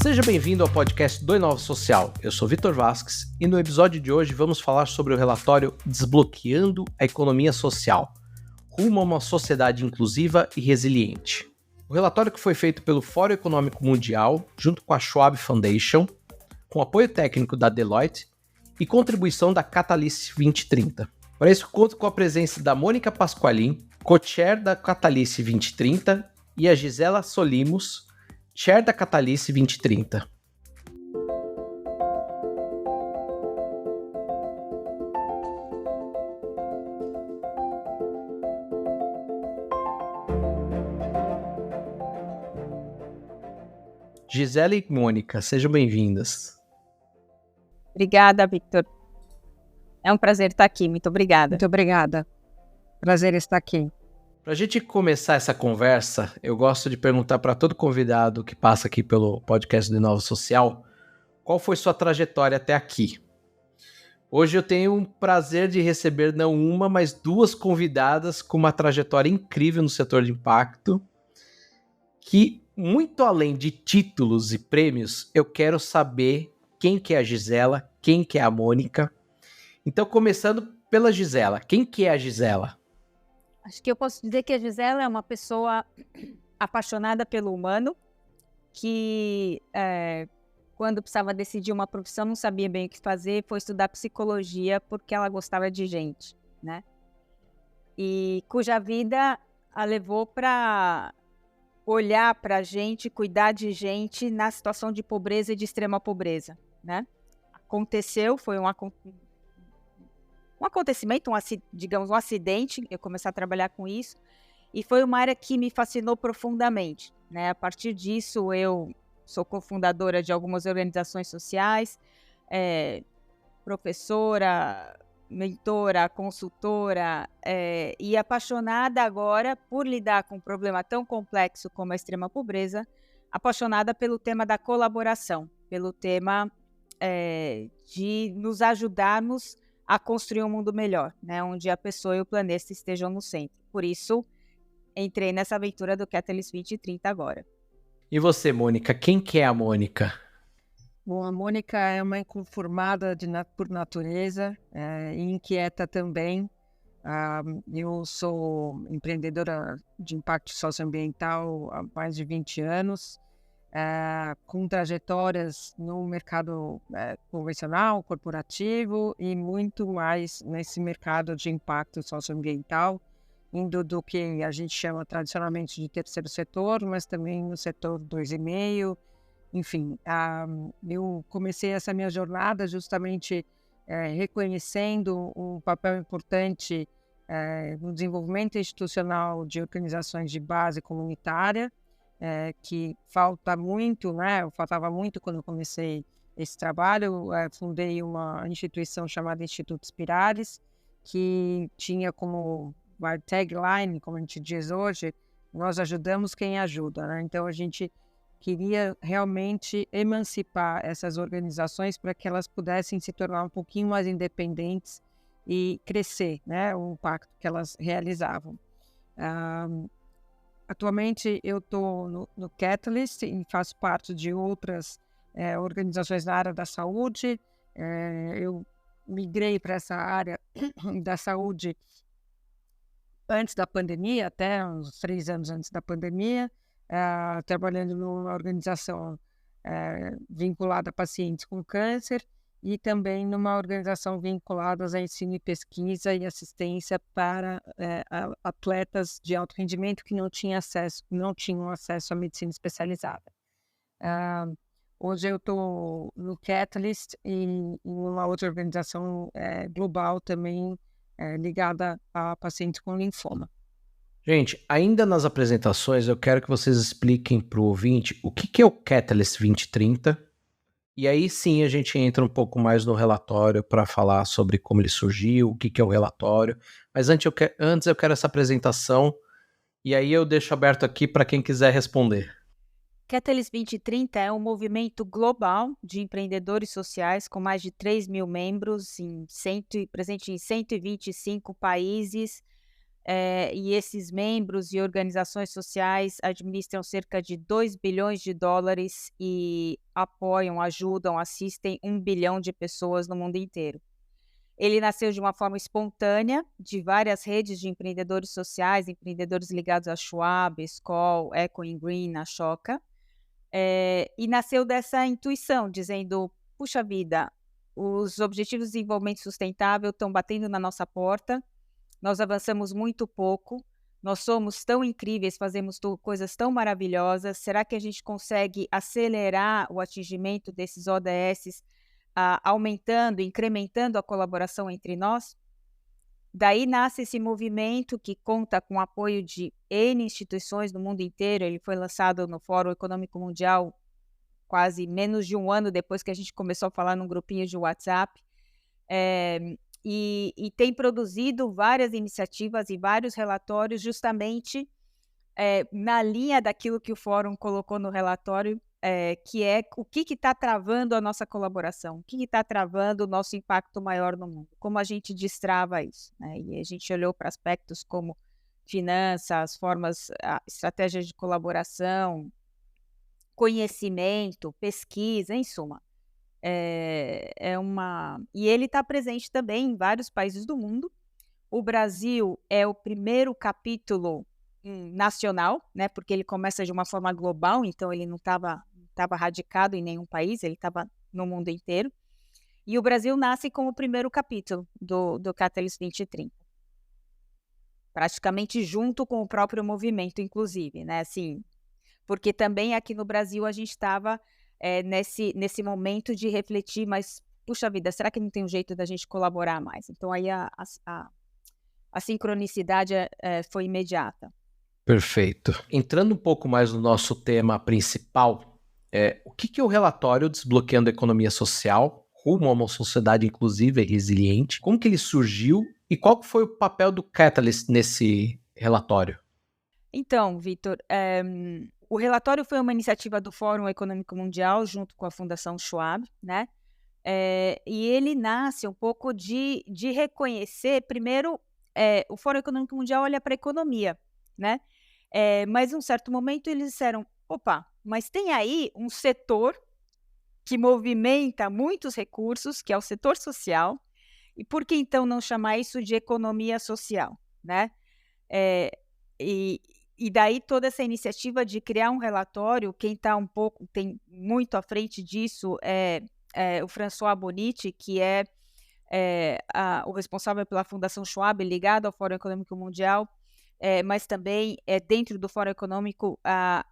Seja bem-vindo ao podcast do Inova Social. Eu sou Vitor Vasques e no episódio de hoje vamos falar sobre o relatório Desbloqueando a Economia Social, rumo a uma sociedade inclusiva e resiliente. O relatório que foi feito pelo Fórum Econômico Mundial, junto com a Schwab Foundation, com apoio técnico da Deloitte e contribuição da Catalyst 2030. Para isso, conto com a presença da Mônica Pasqualin, co-chair da Catalyst 2030, e a Gisela Solimos, chair da Catalyst 2030. Gisela e Mônica, sejam bem-vindas. Obrigada, Victor. É um prazer estar aqui. Muito obrigada. Muito obrigada. Prazer estar aqui. Para a gente começar essa conversa, eu gosto de perguntar para todo convidado que passa aqui pelo podcast do Inova Social, qual foi sua trajetória até aqui? Hoje eu tenho o prazer de receber não uma, mas duas convidadas com uma trajetória incrível no setor de impacto, que muito além de títulos e prêmios, eu quero saber quem que é a Gisela, quem que é a Mônica. Então, começando pela Gisela, quem que é a Gisela? Acho que eu posso dizer que a Gisela é uma pessoa apaixonada pelo humano, que quando precisava decidir uma profissão não sabia bem o que fazer, foi estudar psicologia porque ela gostava de gente, né? E cuja vida a levou para olhar para a gente, cuidar de gente na situação de pobreza e de extrema pobreza, né? Aconteceu, foi um acontecimento, digamos, um acidente, eu comecei a trabalhar com isso, e foi uma área que me fascinou profundamente, né? A partir disso, eu sou cofundadora de algumas organizações sociais, professora, mentora, consultora, e apaixonada agora por lidar com um problema tão complexo como a extrema pobreza, apaixonada pelo tema da colaboração, pelo tema de nos ajudarmos a construir um mundo melhor, né, onde a pessoa e o planeta estejam no centro. Por isso, entrei nessa aventura do Catalyst 2030 agora. E você, Mônica, quem que é a Mônica? Bom, a Mônica é uma inconformada por natureza e inquieta também. Eu sou empreendedora de impacto socioambiental há mais de 20 anos, com trajetórias no mercado convencional, corporativo e muito mais nesse mercado de impacto socioambiental, indo do que a gente chama tradicionalmente de terceiro setor, mas também no setor 2,5. Enfim, eu comecei essa minha jornada justamente reconhecendo um papel importante no desenvolvimento institucional de organizações de base comunitária, que falta muito, né? Faltava muito quando eu comecei esse trabalho. Eu fundei uma instituição chamada Instituto Spiralis, que tinha como tagline, como a gente diz hoje, nós ajudamos quem ajuda, né? Então a gente queria realmente emancipar essas organizações para que elas pudessem se tornar um pouquinho mais independentes e crescer, né? O impacto que elas realizavam. Atualmente eu estou no Catalyst e faço parte de outras organizações na área da saúde. Eu migrei para essa área da saúde antes da pandemia, até uns 3 anos antes da pandemia, trabalhando numa organização vinculada a pacientes com câncer e também numa organização vinculada a ensino e pesquisa e assistência para atletas de alto rendimento que não tinham acesso à medicina especializada. Hoje eu estou no Catalyst e em uma outra organização global também ligada a pacientes com linfoma. Gente, ainda nas apresentações eu quero que vocês expliquem para o ouvinte o que é o Catalyst 2030. E aí sim a gente entra um pouco mais no relatório para falar sobre como ele surgiu, o que é o relatório. Mas antes eu quero essa apresentação e aí eu deixo aberto aqui para quem quiser responder. Catalyst 2030 é um movimento global de empreendedores sociais com mais de 3 mil membros, presente em 125 países, e esses membros e organizações sociais administram cerca de 2 bilhões de dólares e apoiam, ajudam, assistem 1 bilhão de pessoas no mundo inteiro. Ele nasceu de uma forma espontânea, de várias redes de empreendedores sociais, empreendedores ligados à Schwab, Skoll, Echo Green, Ashoka, e nasceu dessa intuição, dizendo, puxa vida, os Objetivos de Desenvolvimento Sustentável estão batendo na nossa porta, nós avançamos muito pouco, nós somos tão incríveis, fazemos coisas tão maravilhosas, será que a gente consegue acelerar o atingimento desses ODS, aumentando, incrementando a colaboração entre nós? Daí nasce esse movimento que conta com o apoio de N instituições no mundo inteiro. Ele foi lançado no Fórum Econômico Mundial quase menos de um ano depois que a gente começou a falar num grupinho de WhatsApp, e tem produzido várias iniciativas e vários relatórios justamente na linha daquilo que o Fórum colocou no relatório, que é o que está travando a nossa colaboração, o que está travando o nosso impacto maior no mundo, como a gente destrava isso, né? E a gente olhou para aspectos como finanças, formas, estratégias de colaboração, conhecimento, pesquisa, em suma. E ele está presente também em vários países do mundo. O Brasil é o primeiro capítulo nacional, né, porque ele começa de uma forma global, então ele não estava radicado em nenhum país, ele estava no mundo inteiro. E o Brasil nasce como o primeiro capítulo do Catalyst 2030. Praticamente junto com o próprio movimento, inclusive, né, assim, porque também aqui no Brasil a gente estava nesse momento de refletir, mas, puxa vida, será que não tem um jeito da gente colaborar mais? Então aí a sincronicidade foi imediata. Perfeito. Entrando um pouco mais no nosso tema principal, o que é o relatório Desbloqueando a Economia Social, rumo a uma sociedade inclusiva e resiliente? Como que ele surgiu e qual foi o papel do Catalyst nesse relatório? Então, Vitor, o relatório foi uma iniciativa do Fórum Econômico Mundial junto com a Fundação Schwab, né? E ele nasce um pouco de reconhecer, primeiro, o Fórum Econômico Mundial olha para a economia, né? Mas em um certo momento eles disseram, opa, mas tem aí um setor que movimenta muitos recursos, que é o setor social, e por que então não chamar isso de economia social, né? E daí toda essa iniciativa de criar um relatório, quem está tem muito à frente disso é o François Bonnici, que é o responsável pela Fundação Schwab, ligado ao Fórum Econômico Mundial, mas também dentro do Fórum Econômico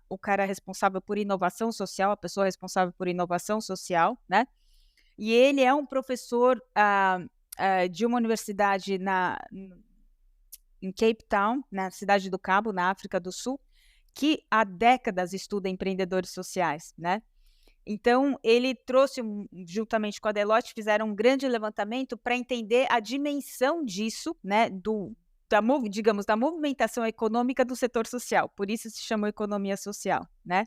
o cara responsável por inovação social, a pessoa responsável por inovação social, né? E ele é um professor de uma universidade em Cape Town, na cidade do Cabo, na África do Sul, que há décadas estuda empreendedores sociais, né? Então, ele trouxe, juntamente com a Deloitte, fizeram um grande levantamento para entender a dimensão disso, né, da movimentação econômica do setor social, por isso se chamou economia social, né?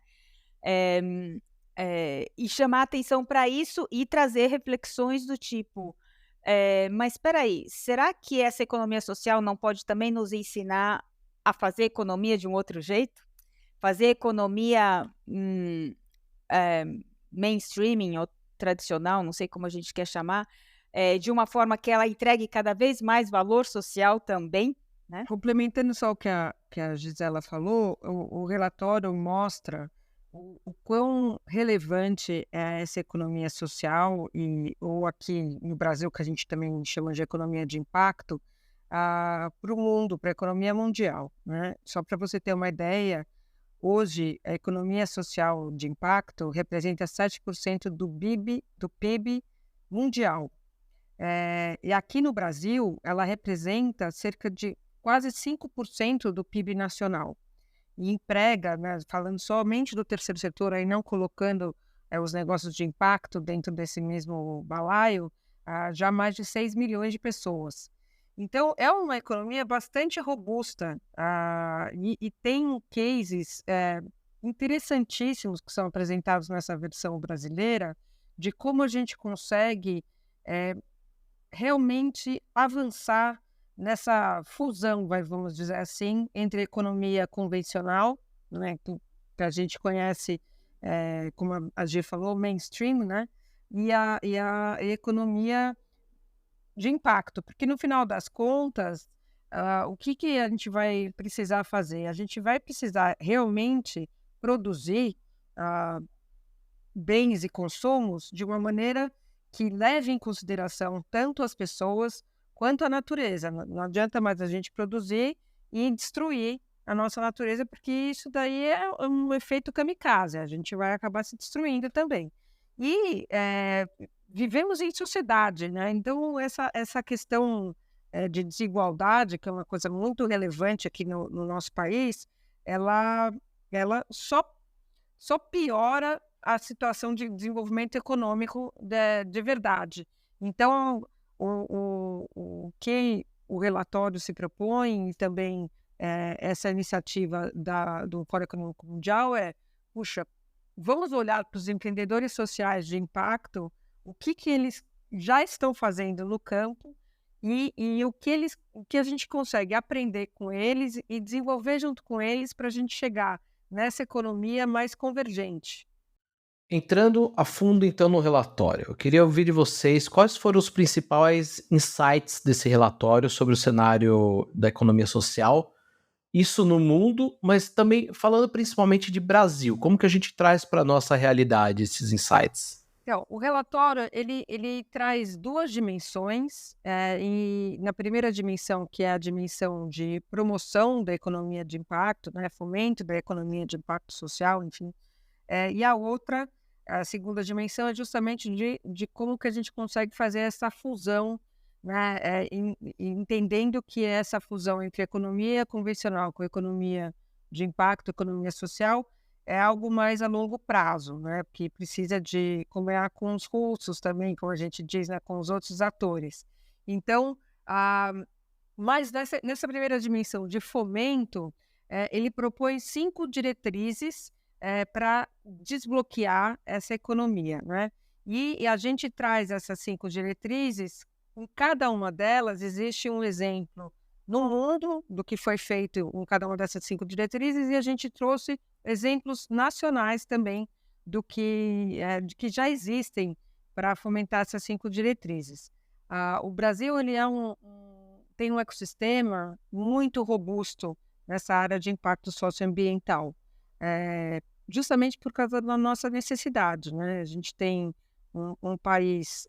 E chamar atenção para isso e trazer reflexões do tipo, mas espera aí, será que essa economia social não pode também nos ensinar a fazer economia de um outro jeito? Fazer economia mainstreaming ou tradicional, não sei como a gente quer chamar, de uma forma que ela entregue cada vez mais valor social também, né? Complementando só o que a Gisela falou, o relatório mostra o quão relevante é essa economia social, ou aqui no Brasil, que a gente também chama de economia de impacto, para o mundo, para a economia mundial, né? Só para você ter uma ideia, hoje a economia social de impacto representa 7% do PIB mundial. E aqui no Brasil, ela representa cerca de quase 5% do PIB nacional. E emprega, né, falando somente do terceiro setor, aí não colocando os negócios de impacto dentro desse mesmo balaio, já mais de 6 milhões de pessoas. Então, é uma economia bastante robusta e tem cases interessantíssimos que são apresentados nessa versão brasileira de como a gente consegue realmente avançar nessa fusão, vamos dizer assim, entre a economia convencional, né, que a gente conhece, como a Gi falou, mainstream, né, e a economia de impacto, porque no final das contas, o que a gente vai precisar fazer? A gente vai precisar realmente produzir bens e consumos de uma maneira que leve em consideração tanto as pessoas quanto a natureza. Não adianta mais a gente produzir e destruir a nossa natureza, porque isso daí é um efeito kamikaze, a gente vai acabar se destruindo também. E vivemos em sociedade, né? Então essa questão de desigualdade, que é uma coisa muito relevante aqui no nosso país, ela só piora a situação de desenvolvimento econômico de verdade. Então, o que o relatório se propõe, e também essa iniciativa do Fórum Econômico Mundial puxa, vamos olhar para os empreendedores sociais de impacto, o que eles já estão fazendo no campo e o que a gente consegue aprender com eles e desenvolver junto com eles para a gente chegar nessa economia mais convergente. Entrando a fundo então no relatório, eu queria ouvir de vocês quais foram os principais insights desse relatório sobre o cenário da economia social, isso no mundo, mas também falando principalmente de Brasil, como que a gente traz para a nossa realidade esses insights? Então, o relatório ele traz duas dimensões, e na primeira dimensão, que é a dimensão de promoção da economia de impacto, né, fomento da economia de impacto social, enfim, e a segunda dimensão é justamente de como que a gente consegue fazer essa fusão, né, entendendo que essa fusão entre economia convencional com economia de impacto, economia social, é algo mais a longo prazo, né, porque precisa de combinar com os russos também, como a gente diz, né, com os outros atores. Então, mas nessa primeira dimensão de fomento, ele propõe 5 diretrizes para desbloquear essa economia, né? E a gente traz essas 5 diretrizes, em cada uma delas existe um exemplo no mundo do que foi feito em cada uma dessas 5 diretrizes, e a gente trouxe exemplos nacionais também de que já existem para fomentar essas 5 diretrizes. O Brasil ele tem um ecossistema muito robusto nessa área de impacto socioambiental, justamente por causa da nossa necessidade, né? A gente tem um país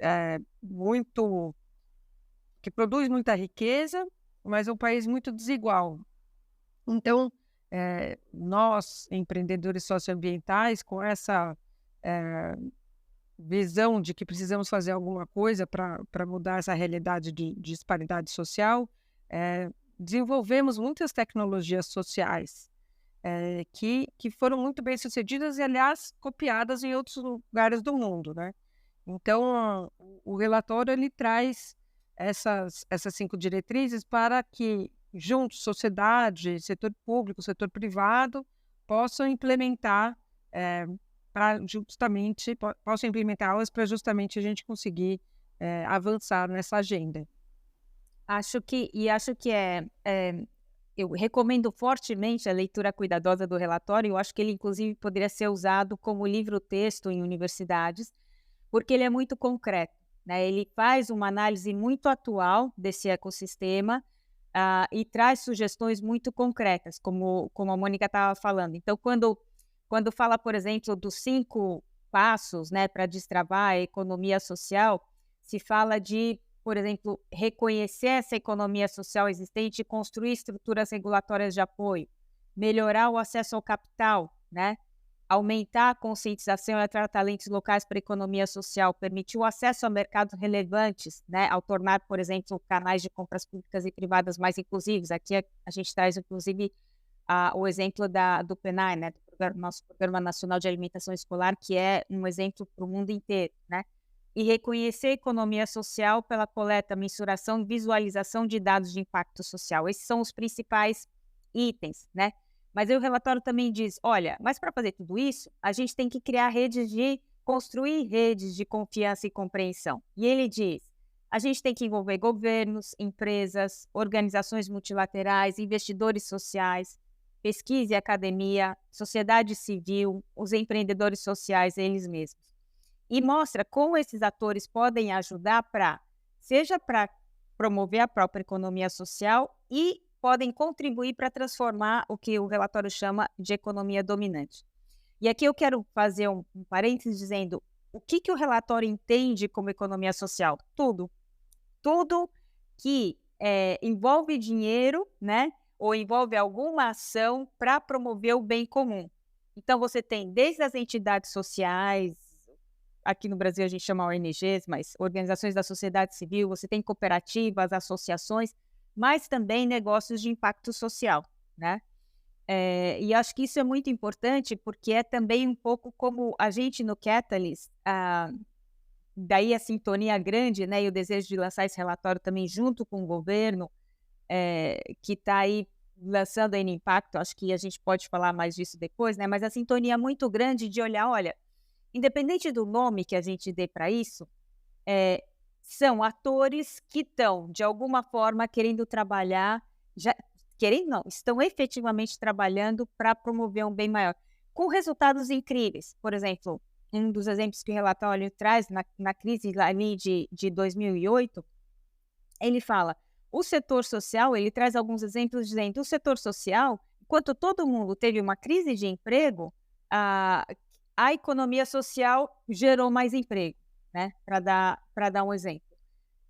que produz muita riqueza, mas é um país muito desigual. Então, nós, empreendedores socioambientais, com essa visão de que precisamos fazer alguma coisa para mudar essa realidade de disparidade social, desenvolvemos muitas tecnologias sociais que foram muito bem sucedidas e, aliás, copiadas em outros lugares do mundo, né? Então, o relatório ele traz essas 5 diretrizes para que, juntos, sociedade, setor público, setor privado, possam implementar possam implementá-las para justamente a gente conseguir avançar nessa agenda. Acho que eu recomendo fortemente a leitura cuidadosa do relatório. Eu acho que ele, inclusive, poderia ser usado como livro-texto em universidades, porque ele é muito concreto, né? Ele faz uma análise muito atual desse ecossistema e traz sugestões muito concretas, como a Mônica estava falando. Então, quando fala, por exemplo, dos 5 passos, né, para destravar a economia social, se fala de, por exemplo, reconhecer essa economia social existente e construir estruturas regulatórias de apoio, melhorar o acesso ao capital, né? Aumentar a conscientização e atrair talentos locais para a economia social, permitir o acesso a mercados relevantes, né? Ao tornar, por exemplo, canais de compras públicas e privadas mais inclusivos. Aqui a gente traz, inclusive, o exemplo do PNAE, né? Do nosso Programa Nacional de Alimentação Escolar, que é um exemplo para o mundo inteiro, né? E reconhecer a economia social pela coleta, mensuração e visualização de dados de impacto social. Esses são os principais itens, né? Mas aí o relatório também diz, olha, mas para fazer tudo isso, a gente tem que construir redes de confiança e compreensão. E ele diz, A gente tem que envolver governos, empresas, organizações multilaterais, investidores sociais, pesquisa e academia, sociedade civil, os empreendedores sociais, eles mesmos. E mostra como esses atores podem ajudar seja para promover a própria economia social e podem contribuir para transformar o que o relatório chama de economia dominante. E aqui eu quero fazer um parênteses dizendo o que o relatório entende como economia social? Tudo que envolve dinheiro, né, ou envolve alguma ação para promover o bem comum. Então, você tem desde as entidades sociais, aqui no Brasil a gente chama ONGs, mas organizações da sociedade civil, você tem cooperativas, associações, mas também negócios de impacto social, né? E acho que isso é muito importante porque é também um pouco como a gente no Catalyst, daí a sintonia grande, né, e o desejo de lançar esse relatório também junto com o governo, que está aí lançando aí no impacto, acho que a gente pode falar mais disso depois, né, mas a sintonia muito grande de olhar, olha, independente do nome que a gente dê para isso, são atores que estão, de alguma forma, querendo trabalhar, querendo não, estão efetivamente trabalhando para promover um bem maior, com resultados incríveis. Por exemplo, um dos exemplos que o relatório traz na crise ali de 2008, ele fala, o setor social, ele traz alguns exemplos dizendo, o setor social, enquanto todo mundo teve uma crise de emprego, a economia social gerou mais emprego, né? Para dar um exemplo.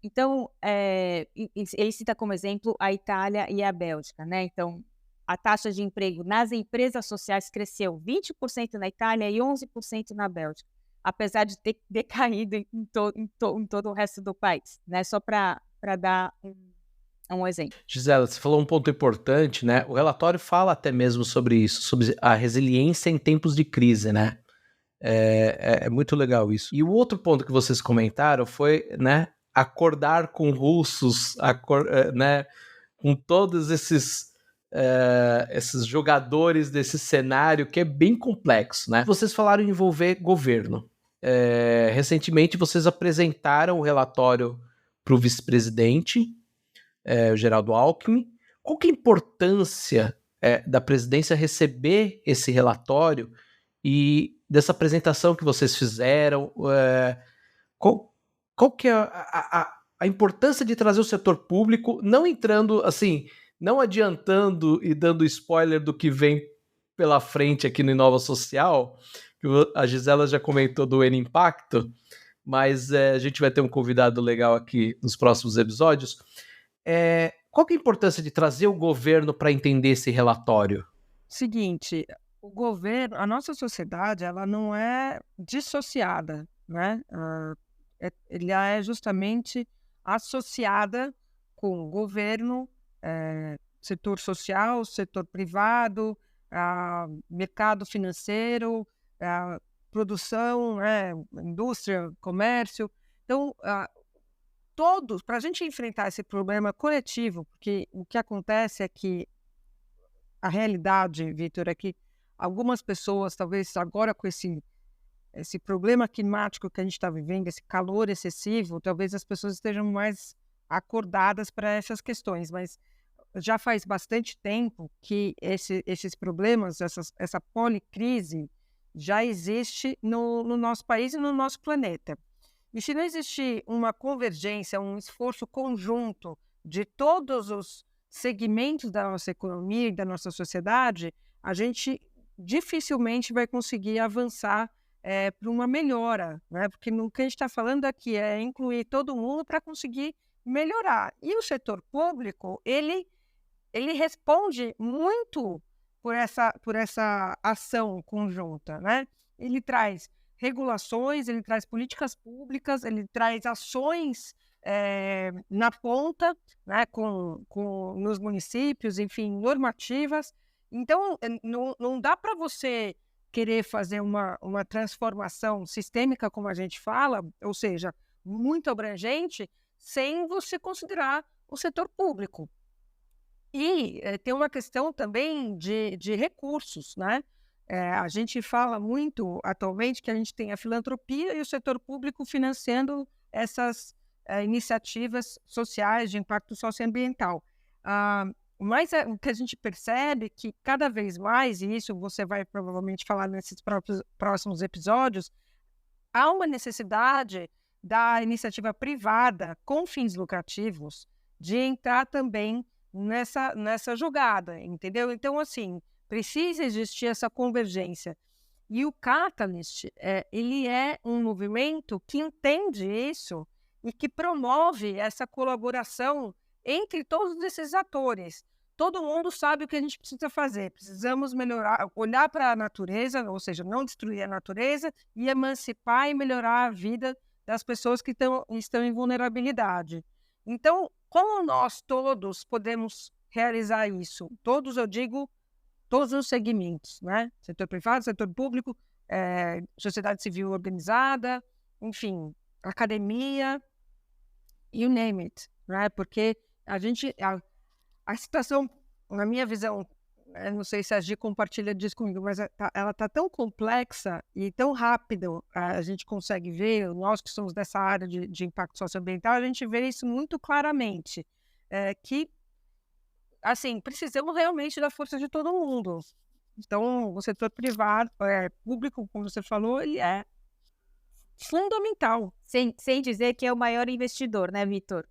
Então, ele cita como exemplo a Itália e a Bélgica, né? Então, a taxa de emprego nas empresas sociais cresceu 20% na Itália e 11% na Bélgica, apesar de ter decaído em todo o resto do país, né? Só para dar um exemplo. Gisela, você falou um ponto importante, né? O relatório fala até mesmo sobre isso, sobre a resiliência em tempos de crise, né? É muito legal isso. E o outro ponto que vocês comentaram foi, né, acordar com russos, né, com todos esses jogadores desse cenário que é bem complexo, né? Vocês falaram em envolver governo. Recentemente vocês apresentaram o relatório para o vice-presidente, o Geraldo Alckmin. Qual que é a importância da presidência receber esse relatório e dessa apresentação que vocês fizeram? Qual que é a importância de trazer o setor público, não entrando assim, não adiantando e dando spoiler do que vem pela frente aqui no Inova Social, que a Gisela já comentou do N Impacto, mas a gente vai ter um convidado legal aqui nos próximos episódios. Qual que é a importância de trazer o governo para entender esse relatório? Seguinte, o governo, a nossa sociedade, ela não é dissociada, né? Ela é justamente associada com o governo, setor social, setor privado, mercado financeiro, produção, indústria, comércio. Então, todos, para a gente enfrentar esse problema coletivo, porque o que acontece é que a realidade, Vitor, é que algumas pessoas, talvez agora com esse problema climático que a gente está vivendo, esse calor excessivo, talvez as pessoas estejam mais acordadas para essas questões, mas já faz bastante tempo que esses problemas, essa policrise, já existe no nosso país e no nosso planeta. E se não existir uma convergência, um esforço conjunto de todos os segmentos da nossa economia e da nossa sociedade, a gente dificilmente vai conseguir avançar para uma melhora, né? Porque o que a gente está falando aqui é incluir todo mundo para conseguir melhorar. E o setor público, ele responde muito por essa ação conjunta, né? Ele traz regulações, ele traz políticas públicas, ele traz ações na ponta, né, nos municípios, enfim, normativas. Então, não dá para você querer fazer uma transformação sistêmica, como a gente fala, ou seja, muito abrangente, sem você considerar o setor público. E tem uma questão também de recursos, né? A gente fala muito atualmente que a gente tem a filantropia e o setor público financiando essas iniciativas sociais de impacto socioambiental. Mas o que a gente percebe que cada vez mais, e isso você vai provavelmente falar nesses próximos episódios, há uma necessidade da iniciativa privada com fins lucrativos de entrar também nessa jogada, entendeu? Então, assim, precisa existir essa convergência. E o Catalyst, ele é um movimento que entende isso e que promove essa colaboração entre todos esses atores. Todo mundo sabe o que a gente precisa fazer. Precisamos melhorar, olhar para a natureza, ou seja, não destruir a natureza, e emancipar e melhorar a vida das pessoas que estão em vulnerabilidade. Então, como nós todos podemos realizar isso? Todos, eu digo, todos os segmentos, né? Setor privado, setor público, sociedade civil organizada, enfim, academia, you name it, né? Porque a situação, na minha visão, não sei se a Gi compartilha disso comigo, mas ela está tão complexa e tão rápido, a gente consegue ver, nós que somos dessa área de impacto socioambiental, a gente vê isso muito claramente, que, assim, precisamos realmente da força de todo mundo. Então, o setor privado, público, como você falou, ele é fundamental. Sem dizer que é o maior investidor, né, Vitor?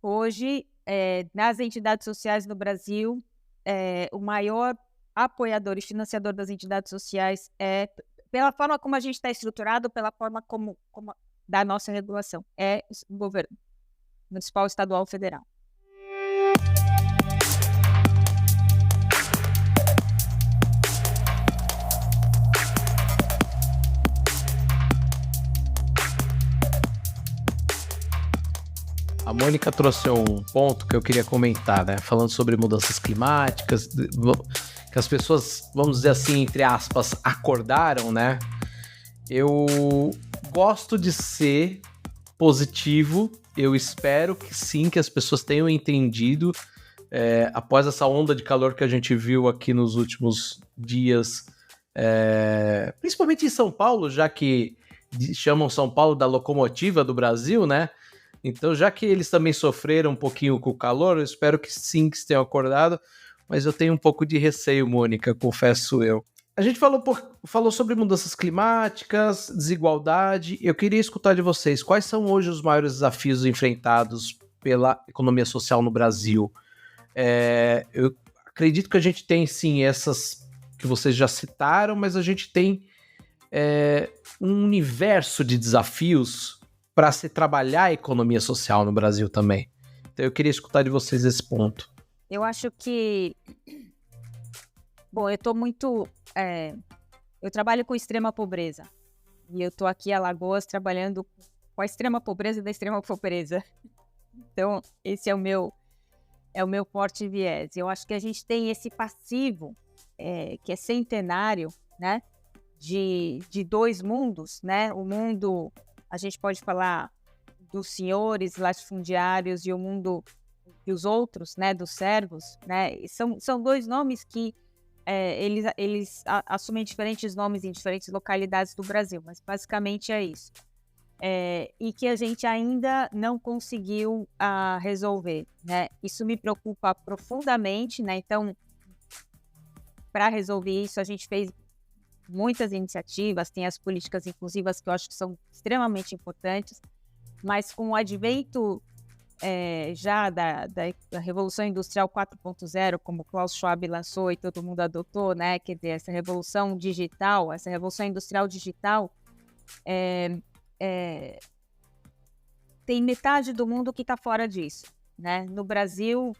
Hoje, nas entidades sociais no Brasil, o maior apoiador e financiador das entidades sociais pela forma como a gente está estruturado, pela forma como da nossa regulação, é o governo municipal, estadual, federal. A Mônica trouxe um ponto que eu queria comentar, né? Falando sobre mudanças climáticas, que as pessoas, vamos dizer assim, entre aspas, acordaram, né? Eu gosto de ser positivo, eu espero que sim, que as pessoas tenham entendido, após essa onda de calor que a gente viu aqui nos últimos dias, principalmente em São Paulo, já que chamam São Paulo da locomotiva do Brasil, né? Então, já que eles também sofreram um pouquinho com o calor, eu espero que sim, que tenham acordado, mas eu tenho um pouco de receio, Mônica, confesso eu. A gente falou sobre mudanças climáticas, desigualdade. Eu queria escutar de vocês, quais são hoje os maiores desafios enfrentados pela economia social no Brasil? Eu acredito que a gente tem, sim, essas que vocês já citaram, mas a gente tem um universo de desafios para se trabalhar a economia social no Brasil também. Então eu queria escutar de vocês esse ponto. Eu acho que... Bom, eu estou muito... eu trabalho com extrema pobreza. E eu estou aqui em Alagoas trabalhando com a extrema pobreza e da extrema pobreza. Então, esse é o meu forte viés. Eu acho que a gente tem esse passivo, que é centenário, né? De dois mundos, né? O mundo... A gente pode falar dos senhores latifundiários e o mundo e os outros, né, dos servos, né? São dois nomes que eles assumem diferentes nomes em diferentes localidades do Brasil, mas basicamente é isso. E que a gente ainda não conseguiu resolver, né? Isso me preocupa profundamente, né? Então, para resolver isso, a gente fez muitas iniciativas, tem as políticas inclusivas que eu acho que são extremamente importantes, mas com o advento já da Revolução Industrial 4.0, como Klaus Schwab lançou e todo mundo adotou, né? Quer dizer, essa revolução digital, essa revolução industrial digital, tem metade do mundo que está fora disso, né? No Brasil,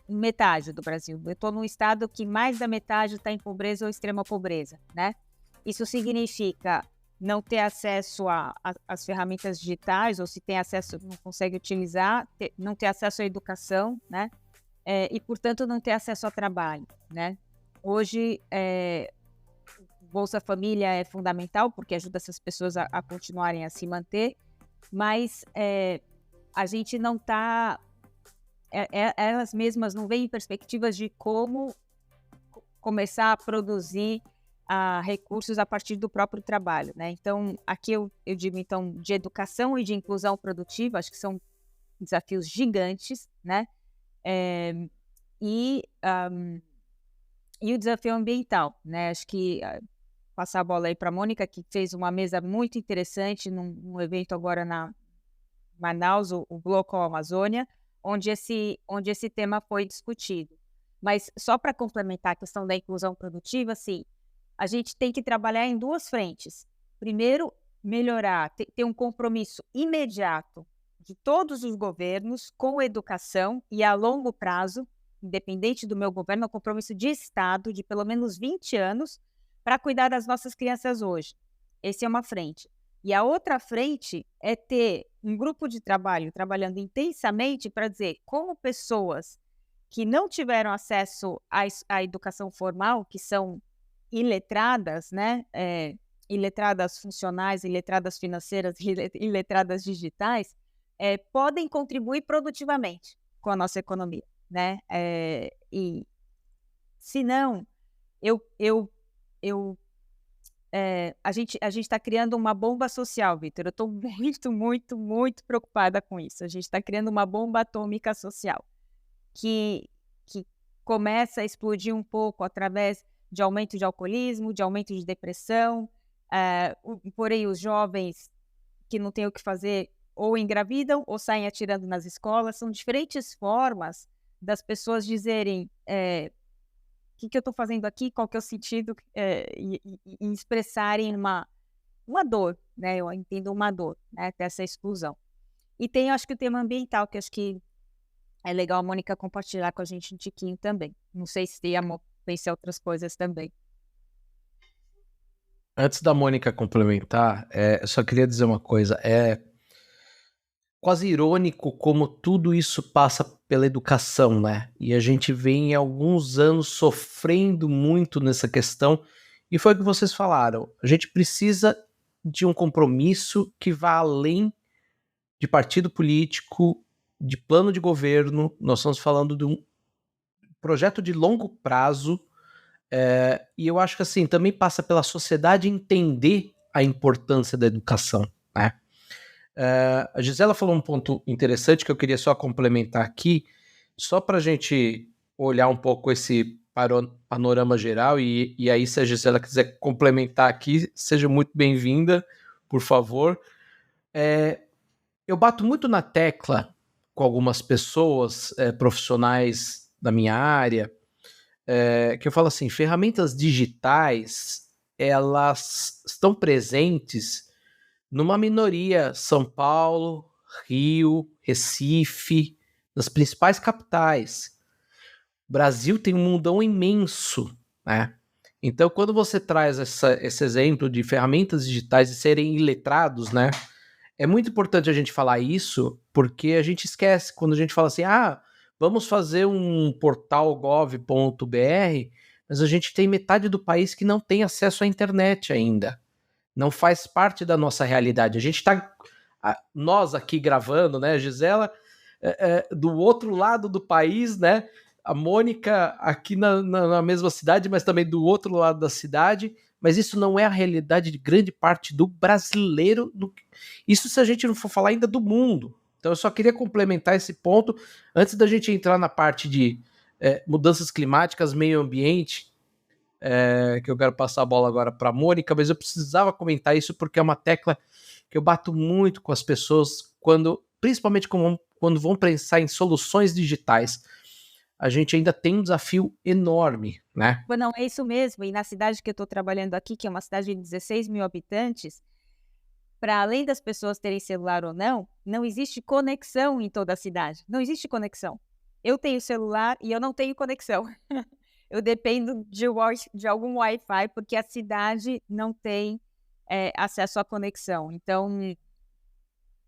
metade do Brasil. Eu estou num estado que mais da metade está em pobreza ou extrema pobreza, né? Isso significa não ter acesso às ferramentas digitais, ou se tem acesso, não consegue utilizar, não ter acesso à educação, né? E, portanto, não ter acesso ao trabalho, né? Hoje, Bolsa Família é fundamental, porque ajuda essas pessoas a continuarem a se manter, mas a gente não está... elas mesmas não veem perspectivas de como começar a produzir a recursos a partir do próprio trabalho, né? Então, aqui eu digo, então, de educação e de inclusão produtiva, acho que são desafios gigantes, né? E o desafio ambiental, né? Acho que passar a bola aí para a Mônica, que fez uma mesa muito interessante num evento agora na Manaus, o Bloco Amazônia, onde esse tema foi discutido. Mas só para complementar a questão da inclusão produtiva, sim, a gente tem que trabalhar em duas frentes. Primeiro, melhorar, ter um compromisso imediato de todos os governos com educação e a longo prazo, independente do meu governo, é um compromisso de Estado de pelo menos 20 anos para cuidar das nossas crianças hoje. Essa é uma frente. E a outra frente é ter um grupo de trabalho trabalhando intensamente para dizer como pessoas que não tiveram acesso à educação formal, que são iletradas, né? Iletradas funcionais, iletradas financeiras, iletradas digitais, podem contribuir produtivamente com a nossa economia, né? E se não, a gente está criando uma bomba social, Vitor. Eu estou muito, muito, muito preocupada com isso. A gente está criando uma bomba atômica social que começa a explodir um pouco através de aumento de alcoolismo, de aumento de depressão, porém os jovens que não têm o que fazer ou engravidam ou saem atirando nas escolas. São diferentes formas das pessoas dizerem o que eu estou fazendo aqui, qual que é o sentido, e expressarem uma dor, né? Eu entendo uma dor, né, dessa exclusão. E tem, acho que, o tema ambiental, que acho que é legal a Mônica compartilhar com a gente um tiquinho também. Não sei se pensei outras coisas também. Antes da Mônica complementar, eu só queria dizer uma coisa. É quase irônico como tudo isso passa pela educação, né? E a gente vem há alguns anos sofrendo muito nessa questão. E foi o que vocês falaram. A gente precisa de um compromisso que vá além de partido político, de plano de governo. Nós estamos falando de um projeto de longo prazo. E eu acho que assim, também passa pela sociedade entender a importância da educação, né? A Gisela falou um ponto interessante que eu queria só complementar aqui, só para a gente olhar um pouco esse panorama geral, e aí se a Gisela quiser complementar aqui, seja muito bem-vinda, por favor. Eu bato muito na tecla com algumas pessoas profissionais da minha área, que eu falo assim, ferramentas digitais, elas estão presentes numa minoria, São Paulo, Rio, Recife, nas principais capitais. O Brasil tem um mundão imenso, né? Então, quando você traz esse exemplo de ferramentas digitais e serem iletrados, né? É muito importante a gente falar isso, porque a gente esquece quando a gente fala assim, vamos fazer um portal gov.br, mas a gente tem metade do país que não tem acesso à internet ainda. Não faz parte da nossa realidade. A gente está, nós aqui gravando, né, Gisela, do outro lado do país, né, a Mônica aqui na mesma cidade, mas também do outro lado da cidade, mas isso não é a realidade de grande parte do brasileiro, isso se a gente não for falar ainda do mundo. Então eu só queria complementar esse ponto, antes da gente entrar na parte de mudanças climáticas, meio ambiente, que eu quero passar a bola agora para a Mônica, mas eu precisava comentar isso porque é uma tecla que eu bato muito com as pessoas, principalmente quando vão pensar em soluções digitais. A gente ainda tem um desafio enorme, né? Não, é isso mesmo. E na cidade que eu estou trabalhando aqui, que é uma cidade de 16 mil habitantes, para além das pessoas terem celular ou não, não existe conexão em toda a cidade. Não existe conexão. Eu tenho celular e eu não tenho conexão. Eu dependo de algum Wi-Fi, porque a cidade não tem acesso à conexão. Então,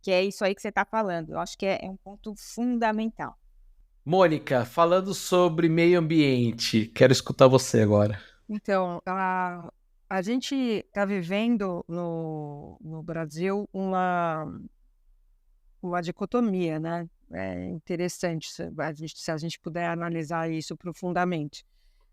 que é isso aí que você está falando. Eu acho que é um ponto fundamental. Mônica, falando sobre meio ambiente, quero escutar você agora. Então, a gente está vivendo no Brasil uma dicotomia, né? É interessante se a gente puder analisar isso profundamente.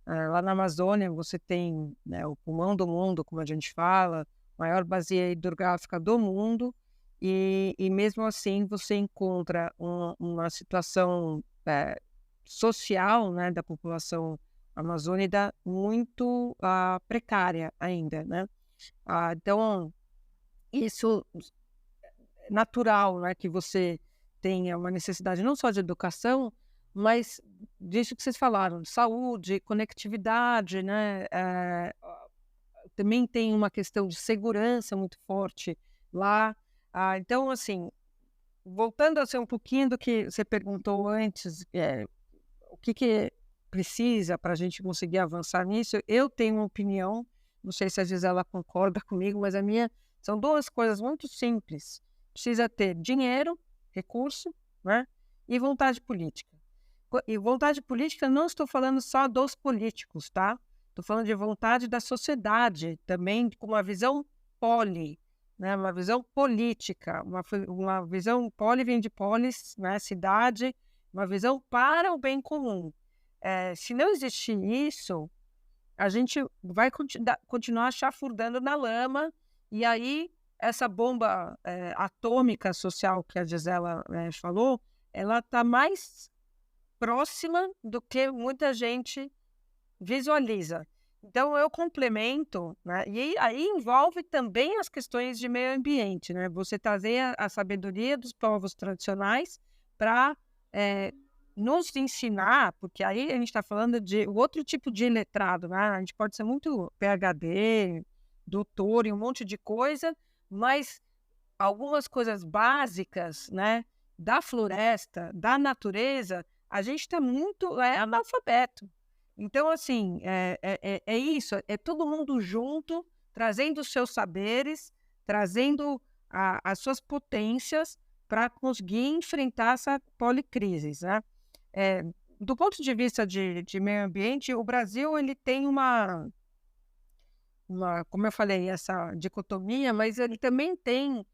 Lá na Amazônia você tem, né, o pulmão do mundo, como a gente fala, maior bacia hidrográfica do mundo, e mesmo assim você encontra uma situação social, né, da população amazônica muito precária ainda, né? Então, isso é natural, né, que você tenha uma necessidade não só de educação, mas disso que vocês falaram, saúde, conectividade, né? Também tem uma questão de segurança muito forte lá. Então, assim, voltando a ser um pouquinho do que você perguntou antes, o que precisa para a gente conseguir avançar nisso, eu tenho uma opinião, não sei se a Gisela concorda comigo, mas a minha são duas coisas muito simples. Precisa ter dinheiro, recurso, né, e vontade política. E vontade política não estou falando só dos políticos, tá? Estou falando de vontade da sociedade também, com uma visão poli, né, uma visão política, uma visão poli vem de polis, né, cidade, uma visão para o bem comum. Se não existir isso, a gente vai continuar chafurdando na lama, e aí essa bomba atômica social que a Gisela falou, ela está mais próxima do que muita gente visualiza. Então, eu complemento, né? E aí envolve também as questões de meio ambiente, né? Você trazer a sabedoria dos povos tradicionais para nos ensinar, porque aí a gente está falando de outro tipo de letrado, né? A gente pode ser muito PhD, doutor em um monte de coisa, mas algumas coisas básicas, né, da floresta, da natureza, a gente está muito analfabeto. Então, assim, é isso, é todo mundo junto, trazendo os seus saberes, trazendo as suas potências para conseguir enfrentar essa policrise, né? Do ponto de vista de meio ambiente, o Brasil ele tem como eu falei, essa dicotomia, mas ele também tem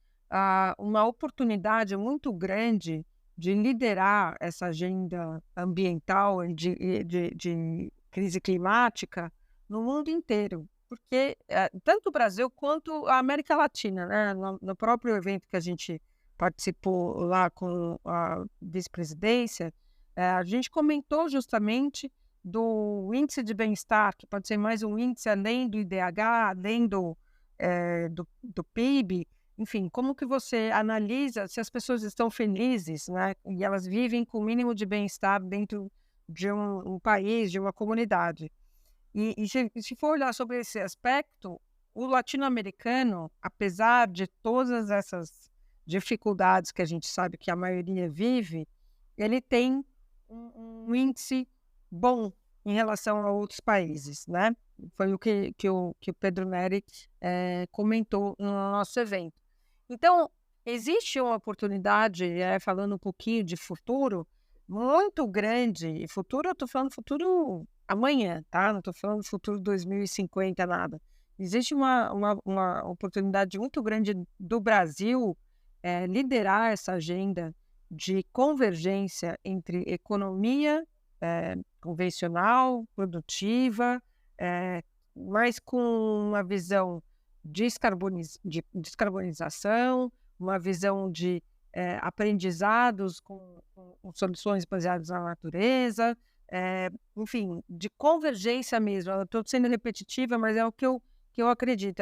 uma oportunidade muito grande de liderar essa agenda ambiental de crise climática no mundo inteiro, porque tanto o Brasil quanto a América Latina, né, no próprio evento que a gente participou lá com a vice-presidência, a gente comentou justamente do índice de bem-estar, que pode ser mais um índice além do IDH, além do PIB, enfim, como que você analisa se as pessoas estão felizes, né, e elas vivem com o mínimo de bem-estar dentro de um país, de uma comunidade. E se for olhar sobre esse aspecto, o latino-americano, apesar de todas essas dificuldades que a gente sabe que a maioria vive, ele tem um índice bom em relação a outros países, né? Foi o que o Pedro Neri comentou no nosso evento. Então, existe uma oportunidade, falando um pouquinho de futuro, muito grande, e futuro, eu estou falando futuro amanhã, tá? Não estou falando futuro 2050, nada. Existe uma oportunidade muito grande do Brasil liderar essa agenda de convergência entre economia convencional, produtiva, mas com uma visão de descarbonização, uma visão de aprendizados com soluções baseadas na natureza, enfim, de convergência mesmo. Eu estou sendo repetitiva, mas é o que eu acredito.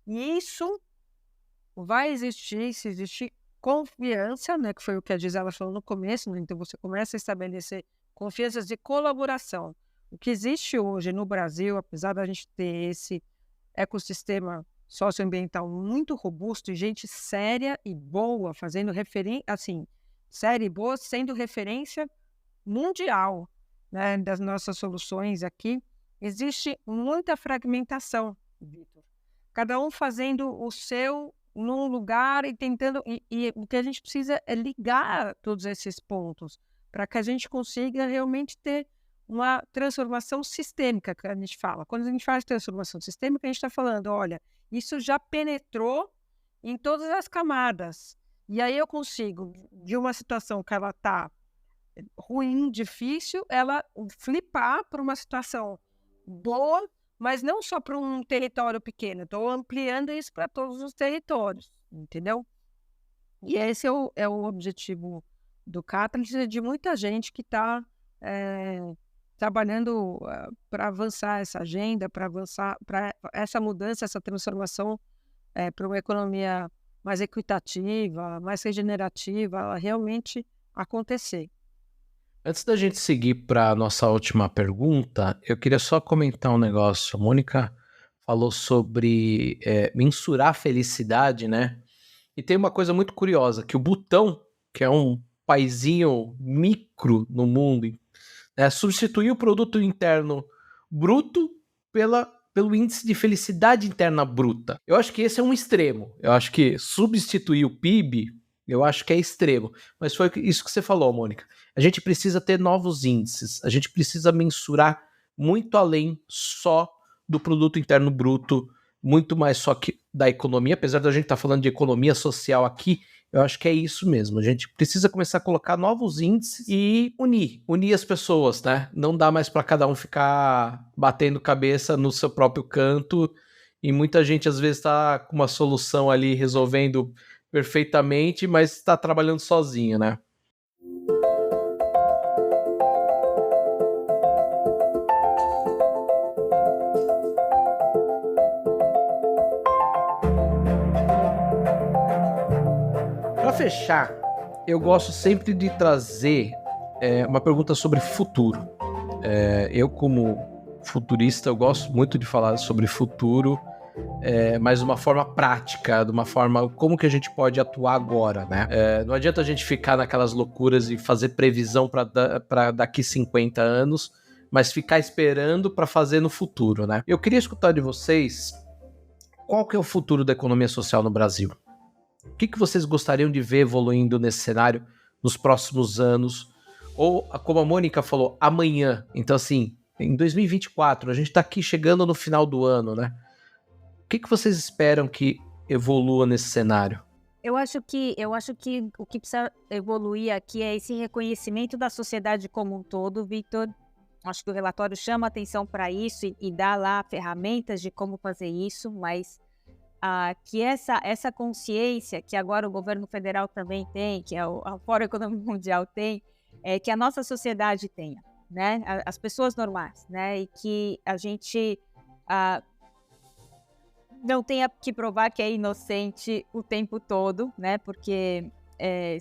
E isso vai existir se existir confiança, né, que foi o que a Gisela falou no começo, né? Então você começa a estabelecer confianças de colaboração. O que existe hoje no Brasil, apesar da gente ter esse ecossistema socioambiental muito robusto e gente séria e boa, fazendo referência, assim, séria e boa, sendo referência mundial, né, das nossas soluções aqui, existe muita fragmentação, Vitor. Cada um fazendo o seu num lugar e tentando... E o que a gente precisa é ligar todos esses pontos para que a gente consiga realmente ter uma transformação sistêmica, que a gente fala. Quando a gente fala de transformação sistêmica, a gente está falando, olha, isso já penetrou em todas as camadas. E aí eu consigo, de uma situação que ela está ruim, difícil, ela flipar para uma situação boa, mas não só para um território pequeno, estou ampliando isso para todos os territórios, entendeu? E esse é o objetivo do Catalyst e de muita gente que está trabalhando para avançar essa agenda, para avançar para essa mudança, essa transformação para uma economia mais equitativa, mais regenerativa, ela realmente acontecer. Antes da gente seguir para a nossa última pergunta, eu queria só comentar um negócio. A Mônica falou sobre mensurar a felicidade, né? E tem uma coisa muito curiosa, que o Butão, que é um paizinho micro no mundo, substituiu o produto interno bruto pelo índice de felicidade interna bruta. Eu acho que esse é um extremo. Eu acho que substituir o PIB, eu acho que é extremo. Mas foi isso que você falou, Mônica. A gente precisa ter novos índices. A gente precisa mensurar muito além só do produto interno bruto, muito mais só que da economia. Apesar da gente estar falando de economia social aqui, eu acho que é isso mesmo. A gente precisa começar a colocar novos índices e unir as pessoas, né? Não dá mais para cada um ficar batendo cabeça no seu próprio canto. E muita gente às vezes está com uma solução ali resolvendo perfeitamente, mas está trabalhando sozinho, né? Para fechar, eu gosto sempre de trazer uma pergunta sobre futuro. Eu, como futurista, eu gosto muito de falar sobre futuro, mas de uma forma prática, de uma forma como que a gente pode atuar agora, né? Não adianta a gente ficar naquelas loucuras e fazer previsão para daqui 50 anos, mas ficar esperando para fazer no futuro, né? Eu queria escutar de vocês qual que é o futuro da economia social no Brasil. O que vocês gostariam de ver evoluindo nesse cenário nos próximos anos? Ou, como a Mônica falou, amanhã. Então, assim, em 2024, a gente está aqui chegando no final do ano, né? O que vocês esperam que evolua nesse cenário? Eu acho que o que precisa evoluir aqui é esse reconhecimento da sociedade como um todo, Victor. Acho que o relatório chama atenção para isso e dá lá ferramentas de como fazer isso, mas que essa consciência que agora o governo federal também tem, que o Fórum Econômico Mundial tem, que a nossa sociedade tenha, né? As pessoas normais, né? E que a gente não tenha que provar que é inocente o tempo todo, né? Porque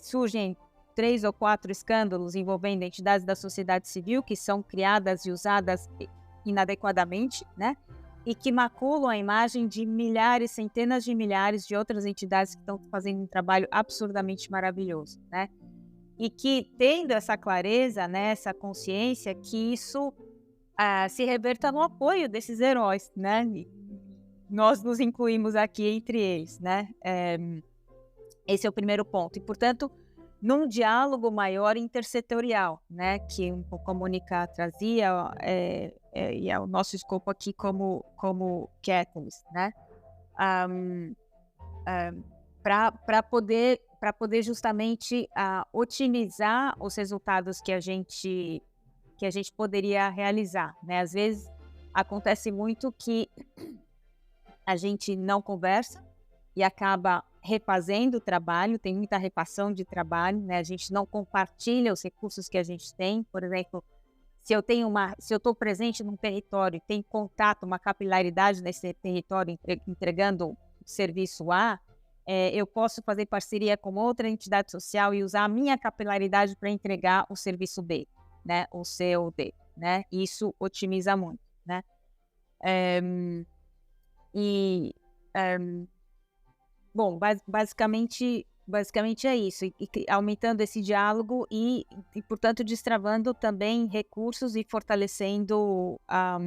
surgem 3 ou 4 escândalos envolvendo entidades da sociedade civil que são criadas e usadas inadequadamente, né? E que maculam a imagem de milhares, centenas de milhares de outras entidades que estão fazendo um trabalho absurdamente maravilhoso, né? E que, tendo essa clareza, né, essa consciência, que isso se reverta no apoio desses heróis, né? E nós nos incluímos aqui entre eles, né? Esse é o primeiro ponto. E, portanto, num diálogo maior intersetorial, né, que um pouco a Mônica trazia, e é o nosso escopo aqui como Catalyst, né, para poder justamente otimizar os resultados que a gente poderia realizar, né? Às vezes acontece muito que a gente não conversa e acaba refazendo o trabalho, tem muita repassão de trabalho, né? A gente não compartilha os recursos que a gente tem. Por exemplo, se eu estou presente num território, tem contato, uma capilaridade nesse território entregando serviço A, eu posso fazer parceria com outra entidade social e usar a minha capilaridade para entregar o serviço B, né? O C ou D, né? Isso otimiza muito, né? Bom, basicamente é isso, e aumentando esse diálogo e, portanto, destravando também recursos e fortalecendo a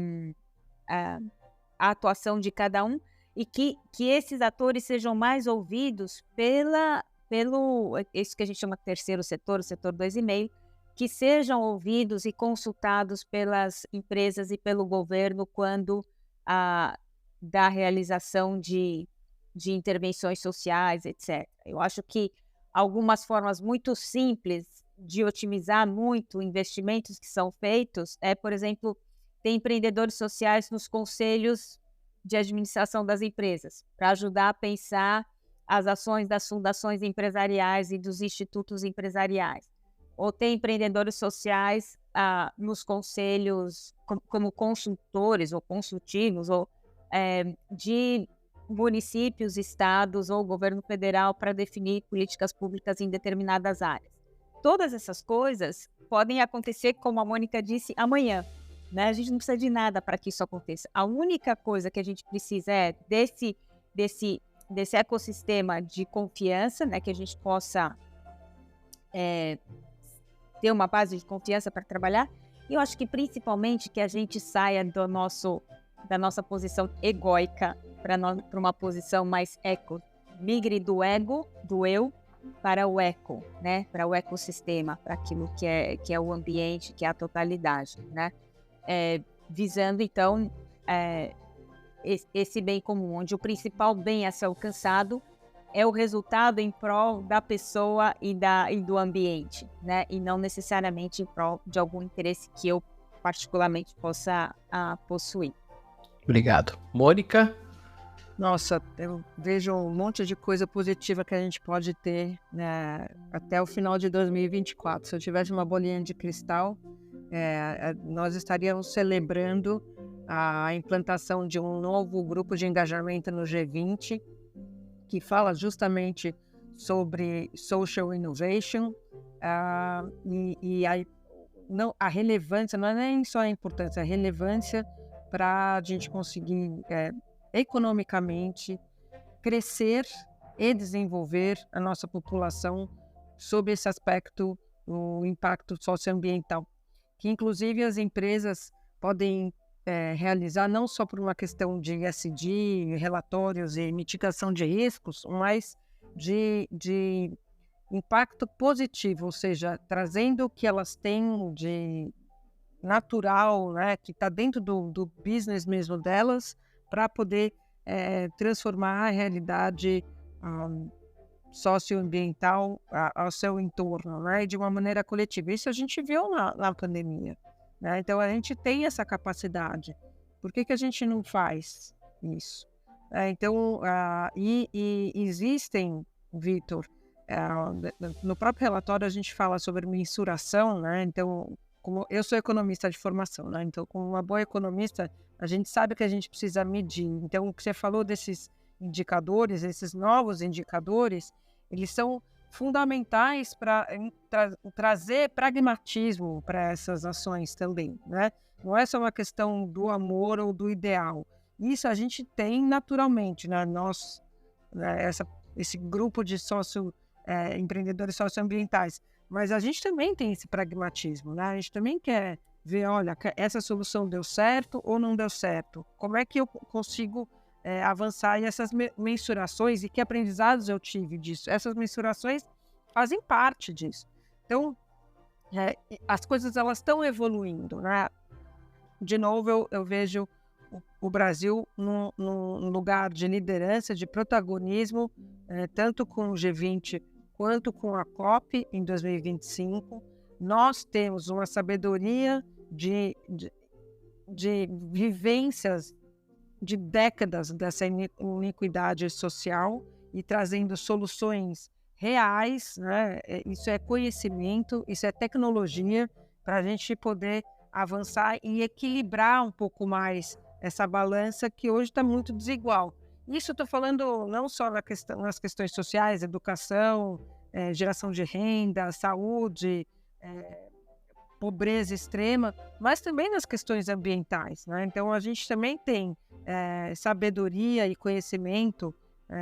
atuação de cada um, e que esses atores sejam mais ouvidos pelo isso que a gente chama de terceiro setor, o setor 2,5, que sejam ouvidos e consultados pelas empresas e pelo governo quando da realização de intervenções sociais, etc. Eu acho que algumas formas muito simples de otimizar muito investimentos que são feitos por exemplo, ter empreendedores sociais nos conselhos de administração das empresas, para ajudar a pensar as ações das fundações empresariais e dos institutos empresariais. Ou ter empreendedores sociais nos conselhos como consultores ou consultivos ou de municípios, estados ou governo federal para definir políticas públicas em determinadas áreas. Todas essas coisas podem acontecer, como a Mônica disse, amanhã. Né? A gente não precisa de nada para que isso aconteça. A única coisa que a gente precisa é desse ecossistema de confiança, né? Que a gente possa ter uma base de confiança para trabalhar. E eu acho que principalmente que a gente saia da nossa posição egóica para uma posição mais eco. Migre do ego, do eu, para o eco, né? Para o ecossistema, para aquilo que é o ambiente, que é a totalidade, né? Visando, então, esse bem comum, onde o principal bem a ser alcançado é o resultado em prol da pessoa e do ambiente, né? E não necessariamente em prol de algum interesse que eu particularmente possa possuir. Obrigado. Mônica? Nossa, eu vejo um monte de coisa positiva que a gente pode ter, né, até o final de 2024. Se eu tivesse uma bolinha de cristal, nós estaríamos celebrando a implantação de um novo grupo de engajamento no G20, que fala justamente sobre social innovation, e a relevância, não é nem só a importância, a relevância para a gente conseguir economicamente crescer e desenvolver a nossa população sob esse aspecto, o impacto socioambiental, que inclusive as empresas podem realizar não só por uma questão de ESG, relatórios e mitigação de riscos, mas de impacto positivo, ou seja, trazendo o que elas têm de natural, né, que está dentro do business mesmo delas, para poder transformar a realidade socioambiental ao seu entorno, né, de uma maneira coletiva. Isso a gente viu na pandemia. Né? Então, a gente tem essa capacidade. Por que a gente não faz isso? Então, existem, Vitor, no próprio relatório a gente fala sobre mensuração, né? Então, como eu sou economista de formação, né? Então, como uma boa economista, a gente sabe que a gente precisa medir. Então, o que você falou desses indicadores, esses novos indicadores, eles são fundamentais para trazer pragmatismo para essas ações também, né? Não é só uma questão do amor ou do ideal. Isso a gente tem naturalmente, né? Nós, né? Esse grupo de empreendedores socioambientais, mas a gente também tem esse pragmatismo, né? A gente também quer ver, olha, essa solução deu certo ou não deu certo? Como é que eu consigo avançar? E essas mensurações, e que aprendizados eu tive disso? Essas mensurações fazem parte disso. Então, as coisas elas estão evoluindo, né? De novo, eu vejo o Brasil num lugar de liderança, de protagonismo, tanto com o G20 quanto com a COP em 2025. Nós temos uma sabedoria de vivências de décadas dessa iniquidade social e trazendo soluções reais, né? Isso é conhecimento, isso é tecnologia para a gente poder avançar e equilibrar um pouco mais essa balança que hoje está muito desigual. Isso eu estou falando não só nas questões sociais, educação, geração de renda, saúde, pobreza extrema, mas também nas questões ambientais, né? Então, a gente também tem sabedoria e conhecimento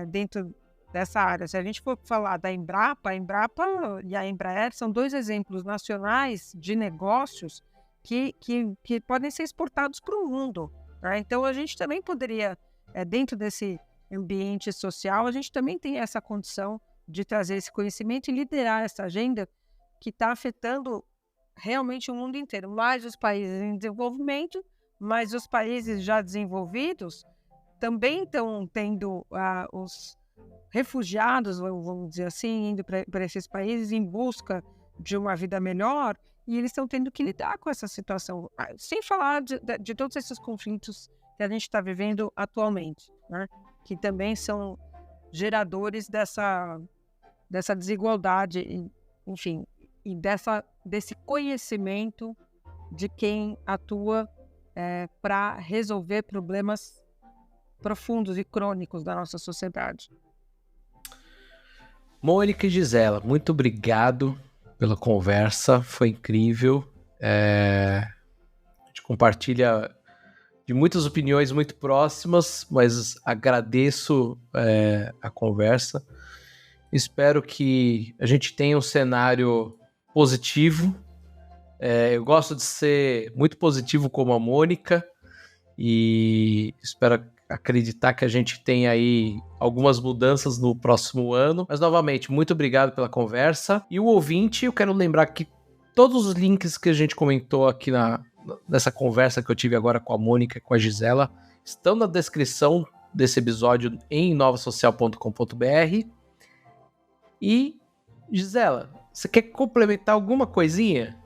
dentro dessa área. Se a gente for falar da Embrapa, a Embrapa e a Embraer são dois exemplos nacionais de negócios que podem ser exportados para o mundo. Né? Então, a gente também poderia, dentro desse ambiente social, a gente também tem essa condição de trazer esse conhecimento e liderar essa agenda que está afetando realmente o mundo inteiro, mais os países em desenvolvimento, mas os países já desenvolvidos também estão tendo os refugiados, vamos dizer assim, indo para esses países em busca de uma vida melhor, e eles estão tendo que lidar com essa situação, sem falar de todos esses conflitos que a gente está vivendo atualmente, né? Que também são geradores dessa desigualdade, enfim, e desse conhecimento de quem atua para resolver problemas profundos e crônicos da nossa sociedade. Mônica e Gisela, muito obrigado pela conversa, foi incrível. A gente compartilha de muitas opiniões muito próximas, mas agradeço a conversa. Espero que a gente tenha um cenário positivo. Eu gosto de ser muito positivo como a Mônica e espero acreditar que a gente tenha aí algumas mudanças no próximo ano. Mas, novamente, muito obrigado pela conversa. E o ouvinte, eu quero lembrar que todos os links que a gente comentou aqui nessa conversa que eu tive agora com a Mônica e com a Gisela estão na descrição desse episódio em inovasocial.com.br. E, Gisela, você quer complementar alguma coisinha?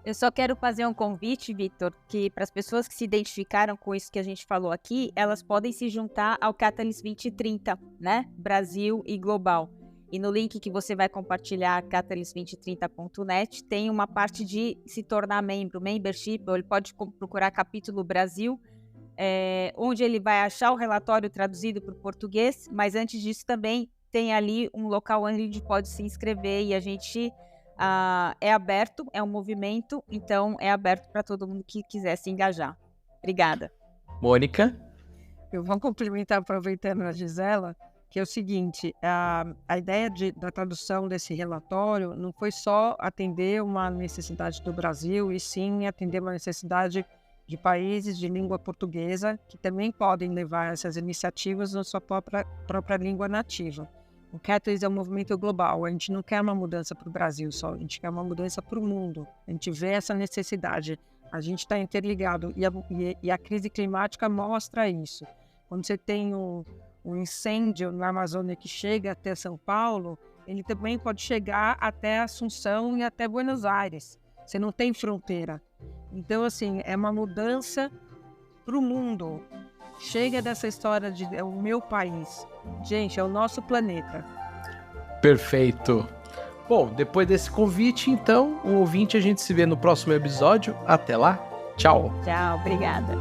Eu só quero fazer um convite, Vitor, que para as pessoas que se identificaram com isso que a gente falou aqui, elas podem se juntar ao Catalyst 2030, né? Brasil e global. E no link que você vai compartilhar, catalyst2030.net, tem uma parte de se tornar membro, membership, ou ele pode procurar capítulo Brasil, onde ele vai achar o relatório traduzido para o português, mas antes disso também tem ali um local onde pode se inscrever e a gente é aberto, é um movimento, então é aberto para todo mundo que quiser se engajar. Obrigada. Mônica? Eu vou complementar, aproveitando a Gisela, que é o seguinte, a ideia da tradução desse relatório não foi só atender uma necessidade do Brasil, e sim atender uma necessidade de países de língua portuguesa que também podem levar essas iniciativas na sua própria língua nativa. O Catalyst é um movimento global, a gente não quer uma mudança para o Brasil só, a gente quer uma mudança para o mundo. A gente vê essa necessidade, a gente está interligado e a crise climática mostra isso. Quando você tem um incêndio na Amazônia que chega até São Paulo, ele também pode chegar até Assunção e até Buenos Aires. Você não tem fronteira. Então, assim, é uma mudança para o mundo. Chega dessa história de é o meu país. Gente, é o nosso planeta. Perfeito. Bom, depois desse convite, então, o ouvinte, a gente se vê no próximo episódio. Até lá. Tchau. Tchau, obrigada.